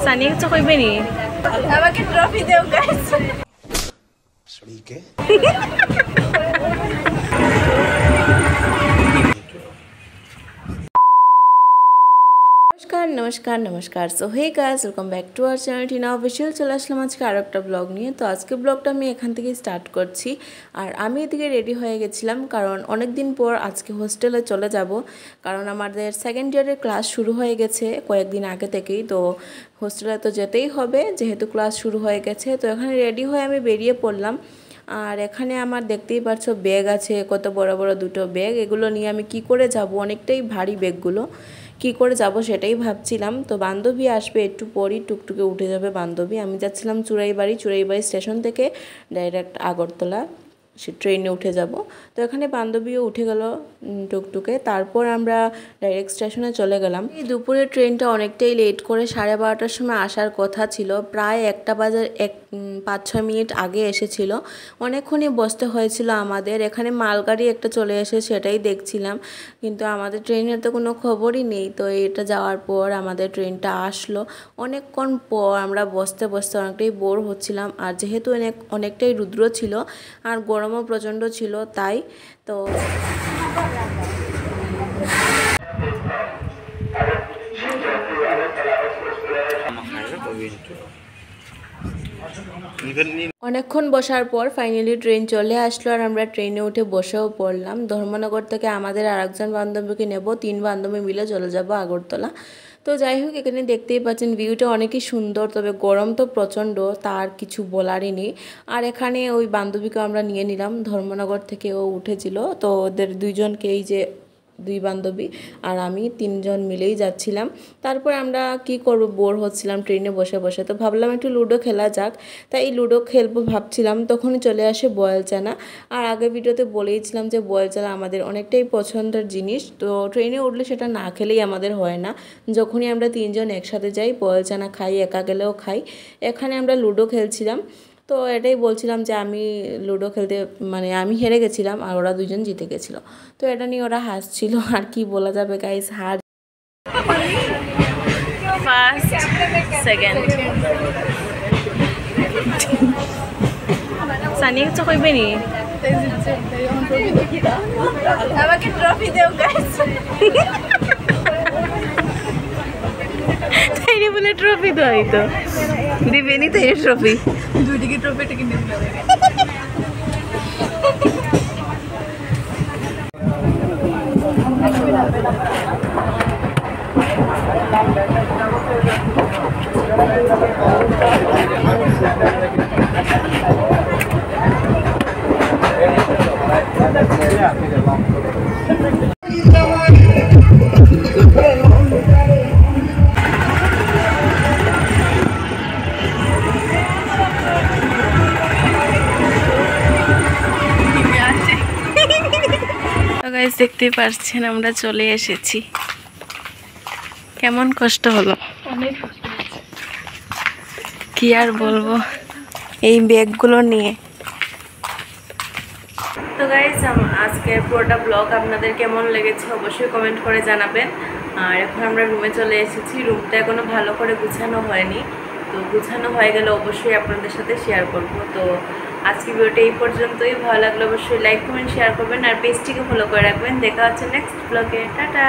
সানি কিছু কইবে নি? আমাকে ট্রফি দেও গাইস। সরি কে? নমস্কার নমস্কার। So hey guys, welcome back to our channel Tina official. চলে আসলাম আজকে আরও একটা ব্লগ নিয়ে। তো আজকে ব্লগটা আমি এখান থেকে স্টার্ট করছি। আর আমি এদিকে রেডি হয়ে গেছিলাম, কারণ অনেক দিন পর আজকে হোস্টেলে চলে যাব। কারণ আমাদের সেকেন্ড ইয়ারের ক্লাস শুরু হয়ে গেছে কয়েকদিন আগে থেকেই। তো হোস্টেলে তো যেতেই হবে, যেহেতু ক্লাস শুরু হয়ে গেছে। তো এখানে রেডি হয়ে আমি বেরিয়ে পড়লাম। আর এখানে আমার দেখতেই পাচ্ছ ব্যাগ আছে, কত বড় বড় দুটো ব্যাগ। এগুলো নিয়ে আমি কি করে যাব, অনেকটাই ভারী ব্যাগগুলো, কি করে যাব সেটাই ভাবছিলাম। তো বান্ধবী আসবে একটু পরই, টুকটুকে উঠে যাবে বান্ধবী। আমি যাচ্ছিলাম চুড়াইবাড়ি স্টেশন থেকে ডাইরেক্ট আগরতলা সে ট্রেনে উঠে যাব। তো এখানে বান্ধবীও উঠে গেল টুকটুকে। তারপর আমরা ডাইরেক্ট স্টেশনে চলে গেলাম। এই দুপুরের ট্রেনটা অনেকটাই লেট করে 12:30টার সময় আসার কথা ছিল, প্রায় 1টা বাজার 5-6 মিনিট আগে এসেছিল। অনেকক্ষণই বসতে হয়েছিল আমাদের। এখানে মালগাড়ি একটা চলে এসে সেটাই দেখছিলাম, কিন্তু আমাদের ট্রেনের তো কোনো খবরই নেই। তো এটা যাওয়ার পর আমাদের ট্রেনটা আসলো। অনেকক্ষণ পর আমরা বসতে বসতে অনেকটাই বোর হচ্ছিলাম। আর যেহেতু অনেকটাই রুদ্র ছিল আর গরমও প্রচণ্ড ছিল, তাই তো অনেকক্ষণ বসার পর ফাইনালি ট্রেন চলে আসলো। আর আমরা ট্রেনে উঠে বসেও পড়লাম। ধর্মনগর থেকে আমাদের আরেকজন বান্ধবীকে নেব, 3 বান্ধবী মিলে চলে যাব আগরতলা। তো যাই হোক, এখানে দেখতেই পাচ্ছেন ভিউটা অনেকই সুন্দর, তবে গরম তো প্রচণ্ড, তার কিছু বলারই নেই। আর এখানে ওই বান্ধবীকে আমরা নিয়ে নিলাম, ধর্মনগর থেকে ও উঠেছিল। তো ওদের দুইজনকে, এই যে 2 বান্ধবী আর আমি 3 জন মিলেই যাচ্ছিলাম। তারপর আমরা কি করব, বোর হচ্ছিলাম ট্রেনে বসে বসে। তো ভাবলাম একটু লুডো খেলা যাক, তাই লুডো খেলবো ভাবছিলাম, তখনই চলে আসে বয়েল চানা। আর আগের ভিডিওতে বলেইছিলাম যে বয়েল চানা আমাদের অনেকটাই পছন্দের জিনিস। তো ট্রেনে উঠলে সেটা না খেলেই আমাদের হয় না। যখনই আমরা 3 জন একসাথে যাই বয়েল চানা খাই, একা গেলেও খাই। এখানে আমরা লুডো খেলছিলাম। তো এটাই বলছিলাম যে আমি লুডো খেলতে মানে আমি হেরে গেছিলাম আর ওরা 2জন জিতে গেছিলো। তো এটা নিয়ে ওরা হাসছিল। আর কি বলা যাবে গাইস, হার ফার্স্ট সেকেন্ড। সানি কিছু কইবে নি? আমাকে ট্রফি দেও গাইস। তাইরে বলে ট্রফি দেয়, তো দিবে নি তাই ট্রফি। দুইদিকে ট্রফিটা কিনে দিবে। গাইস দেখতেই পাচ্ছেন আমরা চলে এসেছি। কেমন কষ্ট হলো, অনেক কষ্ট হচ্ছে। কি আর বলবো এই ব্যাগগুলো নিয়ে। তো গাইস আজকের পুরোটা ব্লগ আপনাদের কেমন লেগেছে অবশ্যই কমেন্ট করে জানাবেন। আর এখন আমরা রুমে চলে এসেছি। রুমটা এখনো ভালো করে গুছানো হয়নি, তো গুছানো হয়ে গেলে অবশ্যই আপনাদের সাথে শেয়ার করব। তো আজকে ভিডিওটা এই পর্যন্তই। ভালো লাগলে অবশ্যই লাইক কমেন্ট শেয়ার করবেন আর পেজটিকে ফলো করে রাখবেন। দেখা হচ্ছে নেক্সট ব্লগে। টাটা।